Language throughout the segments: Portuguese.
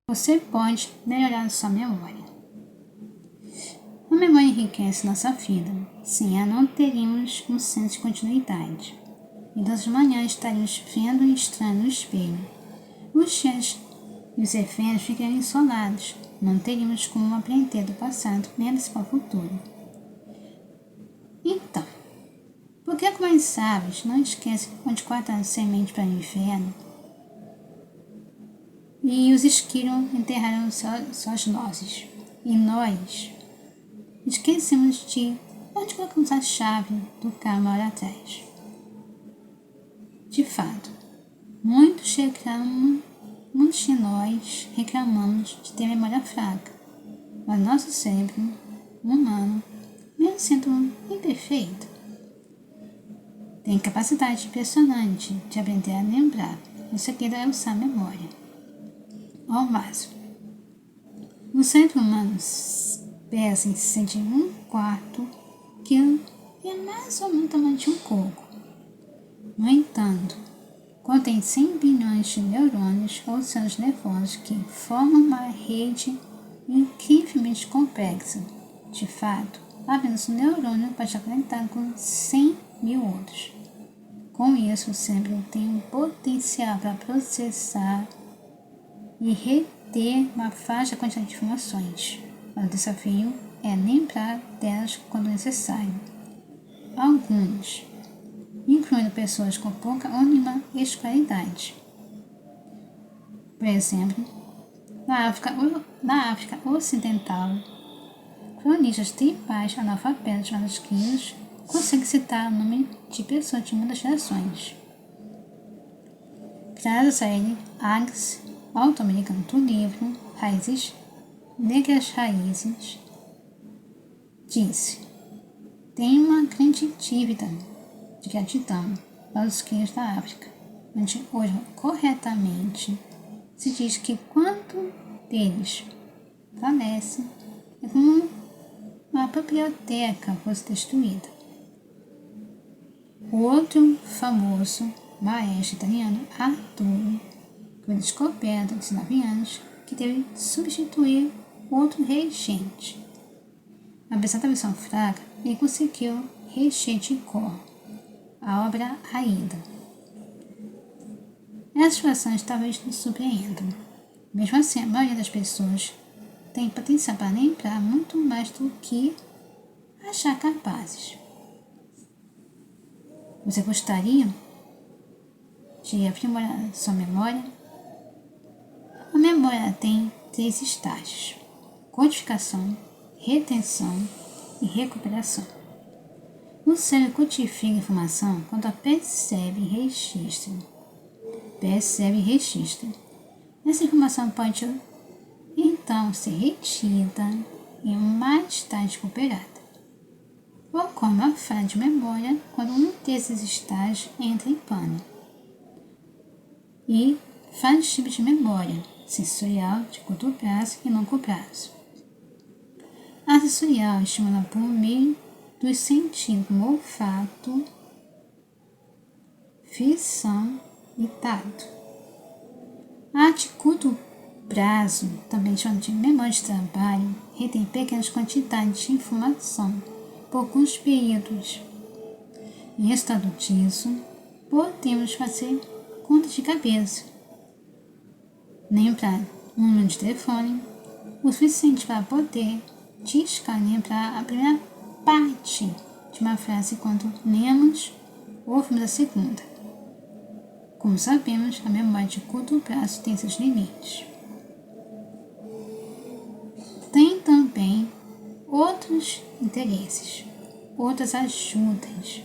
você pode melhorar sua memória. A memória enriquece nossa vida. Sem ela não teríamos um senso de continuidade. E das manhãs estaríamos vendo um estranho no espelho. Os dias e os efeitos ficariam isolados. Não teríamos como aprender do passado nem antecipar o futuro. Então, por que como as sábios não esquecem onde cortaram semente para o inferno? E os esquilos enterraram suas nozes. E nós esquecemos de onde colocamos a chave do carro uma hora atrás. De fato, muitos de nós reclamamos de ter memória fraca, mas nosso cérebro humano, mesmo sendo imperfeito, tem capacidade impressionante de aprender a lembrar. O segredo é usar a memória ao máximo. O cérebro humano pesa em cerca de 1/4 quilo e é mais ou menos o tamanho de um coco. No entanto, contém 100 bilhões de neurônios ou células nervosas que formam uma rede incrivelmente complexa. De fato, apenas um neurônio pode estar conectado com 100 mil outros. Com isso, o cérebro tem um potencial para processar e reter uma vasta quantidade de informações. Mas o desafio é lembrar delas quando necessário. Alguns, incluindo pessoas com pouca ou nenhuma escolaridade. Por exemplo, na África Ocidental, cronistas tribais analfabetos manuscritos conseguem citar o nome de pessoas de muitas gerações. Graças a ele, Alex, autor-americano do livro Raízes Negras Raízes, disse: tem uma grande dívida de gratidão para os crios da África, onde hoje corretamente se diz que quanto deles falece é como uma biblioteca fosse destruída. O outro famoso maestro italiano, Arturo, foi descoberto aos 19 anos, que teve que substituir outro regente. Apesar da visão fraca, ele conseguiu regente cor, a obra Aida. Essas situações talvez nos surpreendam. Mesmo assim, a maioria das pessoas tem potencial para lembrar muito mais do que achar capazes. Você gostaria de aprimorar sua memória? A memória tem 3 estágios: codificação, retenção e recuperação. O cérebro codifica a informação quando a percebe e registra. Essa informação pode então ser retida e mais tarde recuperada. Ocorre uma falha de memória quando um desses estágios entra em pane. E vários tipos de memória: sensorial, de curto prazo e longo prazo. A sensorial estimula por meio dos sentidos como olfato, visão e tato. A de curto prazo, também chamada de memória de trabalho, retém pequenas quantidades de informação por alguns períodos. Em resultado disso, podemos fazer contas de cabeça. Lembrar um número de telefone o suficiente para poder discar e lembrar a primeira parte de uma frase enquanto lemos ou ouvimos a segunda. Como sabemos, a memória de curto prazo tem seus limites. Tem também outros interesses, outras ajudas,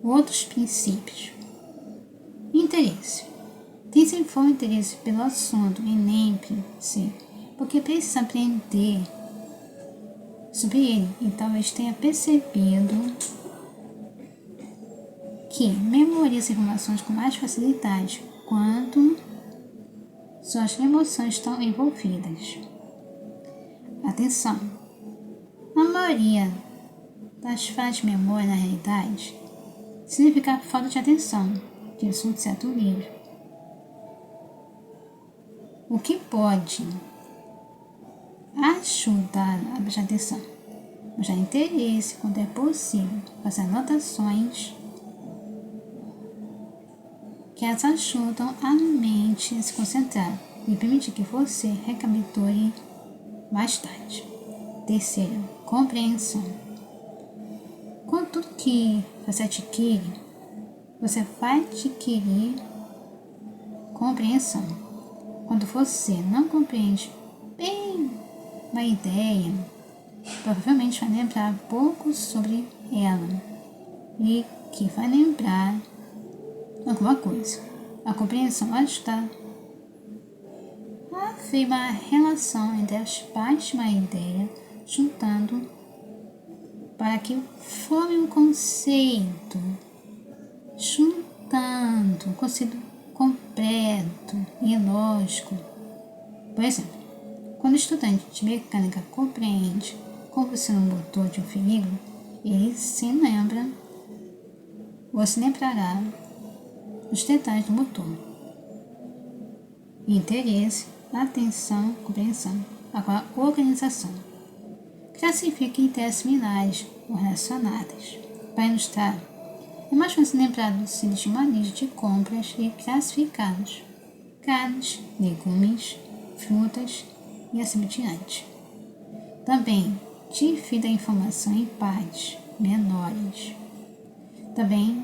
outros princípios. Interesse. Tem se for interesse pelo assunto e lembre-se, porque precisa aprender sobre ele e talvez tenha percebido que memoriza informações com mais facilidade quando suas emoções estão envolvidas. Atenção! A maioria das falhas de memória na realidade significa falta de atenção, diz um certo livro. o que pode ajudar a prestar atenção, mostrar interesse quando é possível, fazer anotações que as ajudam a mente a se concentrar e permitir que você recapitule mais tarde. Terceiro, compreensão. Com tudo que você adquire, você vai adquirir compreensão. Quando você não compreende bem uma ideia, provavelmente vai lembrar pouco sobre ela e que vai lembrar alguma coisa. A compreensão ajuda a afirmar a relação entre as partes de uma ideia, juntando para que forme um conceito, juntando um conceito completo e lógico. Por exemplo, quando o estudante de mecânica compreende como funciona o motor de um veículo, ele se lembra ou se lembrará dos detalhes do motor. Interesse, atenção, compreensão. Agora, organização. Classifique ideias similares ou relacionadas. Para ilustrar, é mais fácil lembrar dos itens de uma lista de compras e classificá-los: carnes, legumes, frutas e assim por diante. Também, divida a informação em partes menores. Também,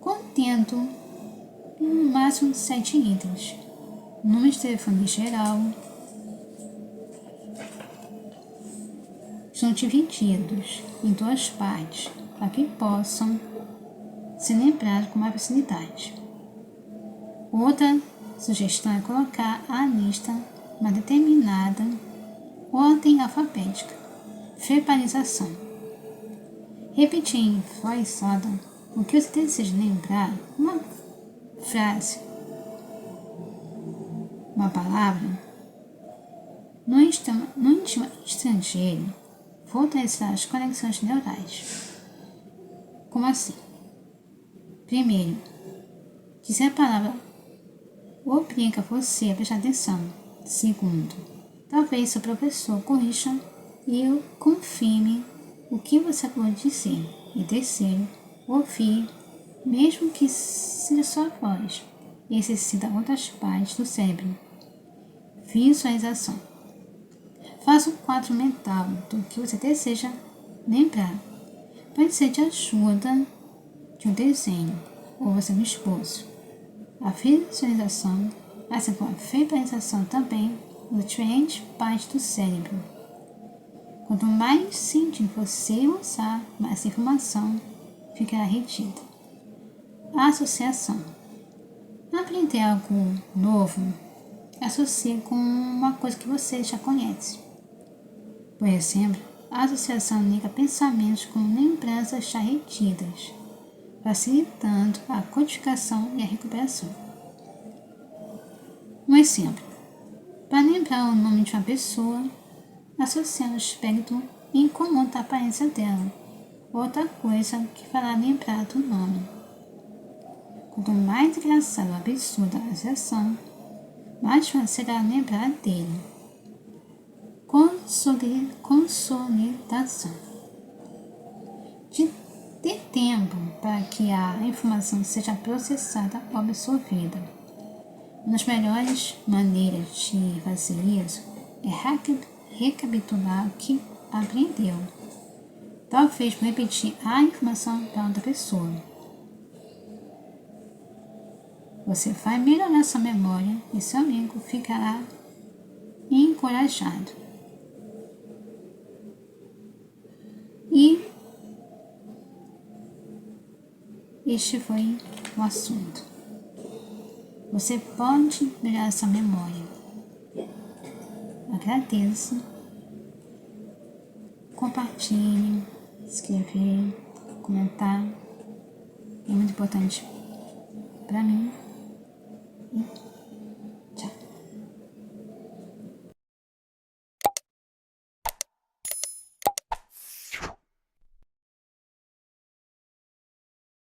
contendo no máximo 7 itens. Número de telefone geral são divididos em 2 partes para que possam ser lembrados com mais facilidade. Outra sugestão é colocar a lista em uma determinada ordem alfabética. Verbalização. Repetir em voz alta o que você deseja lembrar, uma frase, uma palavra, no idioma estrangeiro, fortalecerá as conexões neurais. Como assim? Primeiro, dizer a palavra obriga você a prestar atenção. Segundo, talvez seu professor corrija e confirme o que você acabou de dizer. E terceiro, ouvir, mesmo que seja sua voz, exercita outras partes do cérebro. Visualização. Faça um quadro mental do que você deseja lembrar. Pode ser de ajuda de um desenho ou você no esboço. A visualização, assim como a verbalização também, nas diferentes partes do cérebro. Quanto mais sentido você usar, mais informação ficará retida. Associação. Aprender algo novo, associe com uma coisa que você já conhece. Por exemplo, a associação liga pensamentos com lembranças já retidas, facilitando a codificação e a recuperação. Um exemplo. Para lembrar o nome de uma pessoa, associe o aspecto incomum da aparência dela, outra coisa que fará lembrar do nome. Quanto mais engraçada ou absurda a associação, mais fácil será lembrar dele. Consolidação. Ter tempo para que a informação seja processada ou absorvida. Uma das melhores maneiras de fazer isso é recapitular o que aprendeu. Talvez repetir a informação para outra pessoa. Você vai melhorar sua memória e seu amigo ficará encorajado. E este foi o assunto. Você pode melhorar sua memória. Agradeço. Compartilhe, escrever, comentar. É muito importante para mim.